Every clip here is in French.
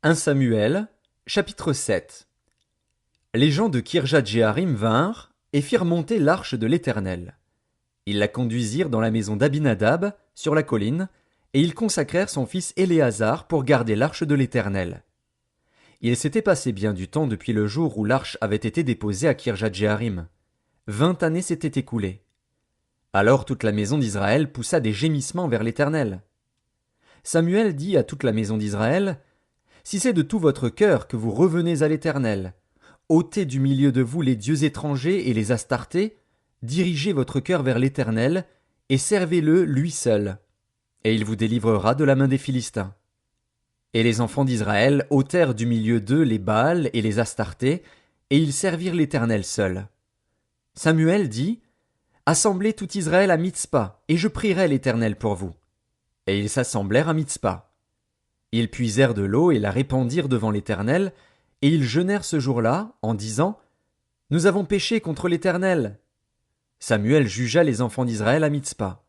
1 Samuel, chapitre 7. Les gens de Kirjat-Jéarim vinrent et firent monter l'arche de l'Éternel. Ils la conduisirent dans la maison d'Abinadab, sur la colline, et ils consacrèrent son fils Éléazar pour garder l'arche de l'Éternel. Il s'était passé bien du temps depuis le jour où l'arche avait été déposée à Kirjat-Jéarim. 20 années s'étaient écoulées. Alors toute la maison d'Israël poussa des gémissements vers l'Éternel. Samuel dit à toute la maison d'Israël: Si c'est de tout votre cœur que vous revenez à l'Éternel, ôtez du milieu de vous les dieux étrangers et les Astartés, dirigez votre cœur vers l'Éternel, et servez-le lui seul, et il vous délivrera de la main des Philistins. Et les enfants d'Israël ôtèrent du milieu d'eux les Baals et les Astartés, et ils servirent l'Éternel seul. Samuel dit: Assemblez tout Israël à Mitzpa, et je prierai l'Éternel pour vous. Et ils s'assemblèrent à Mitzpa. Ils puisèrent de l'eau et la répandirent devant l'Éternel, et ils jeûnèrent ce jour-là, en disant: Nous avons péché contre l'Éternel. Samuel jugea les enfants d'Israël à Mitzpa.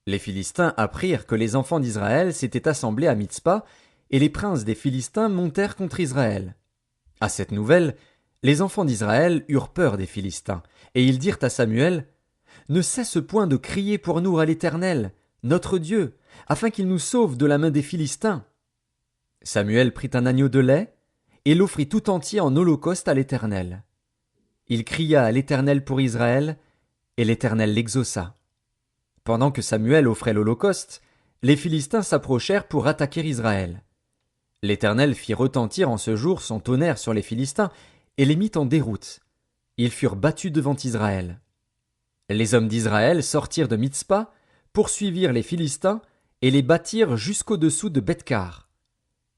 Les Philistins apprirent que les enfants d'Israël s'étaient assemblés à Mitzpa, et les princes des Philistins montèrent contre Israël. À cette nouvelle, les enfants d'Israël eurent peur des Philistins, et ils dirent à Samuel: Ne cesse point de crier pour nous à l'Éternel, notre Dieu, afin qu'il nous sauve de la main des Philistins. Samuel prit un agneau de lait, et l'offrit tout entier en holocauste à l'Éternel. Il cria à l'Éternel pour Israël, et l'Éternel l'exauça. Pendant que Samuel offrait l'holocauste, les Philistins s'approchèrent pour attaquer Israël. L'Éternel fit retentir en ce jour son tonnerre sur les Philistins, et les mit en déroute. Ils furent battus devant Israël. Les hommes d'Israël sortirent de Mitzpa, poursuivirent les Philistins, et les battirent jusqu'au-dessous de Bethkar.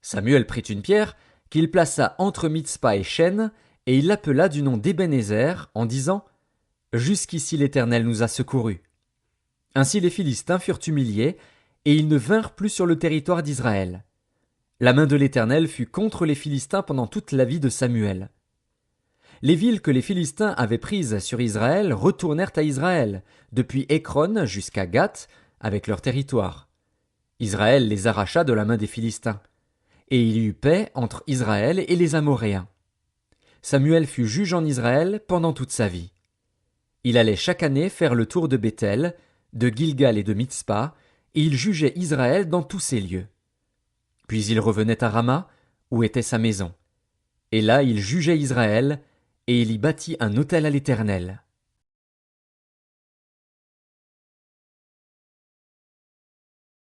Samuel prit une pierre, qu'il plaça entre Mitzpa et Chêne, et il l'appela du nom d'Ébenézer, en disant: Jusqu'ici l'Éternel nous a secourus. Ainsi les Philistins furent humiliés, et ils ne vinrent plus sur le territoire d'Israël. La main de l'Éternel fut contre les Philistins pendant toute la vie de Samuel. Les villes que les Philistins avaient prises sur Israël retournèrent à Israël, depuis Écron jusqu'à Gath, avec leur territoire. Israël les arracha de la main des Philistins. Et il y eut paix entre Israël et les Amoréens. Samuel fut juge en Israël pendant toute sa vie. Il allait chaque année faire le tour de Béthel, de Gilgal et de Mitzpa, et il jugeait Israël dans tous ces lieux. Puis il revenait à Rama, où était sa maison. Et là il jugeait Israël, et il y bâtit un autel à l'Éternel.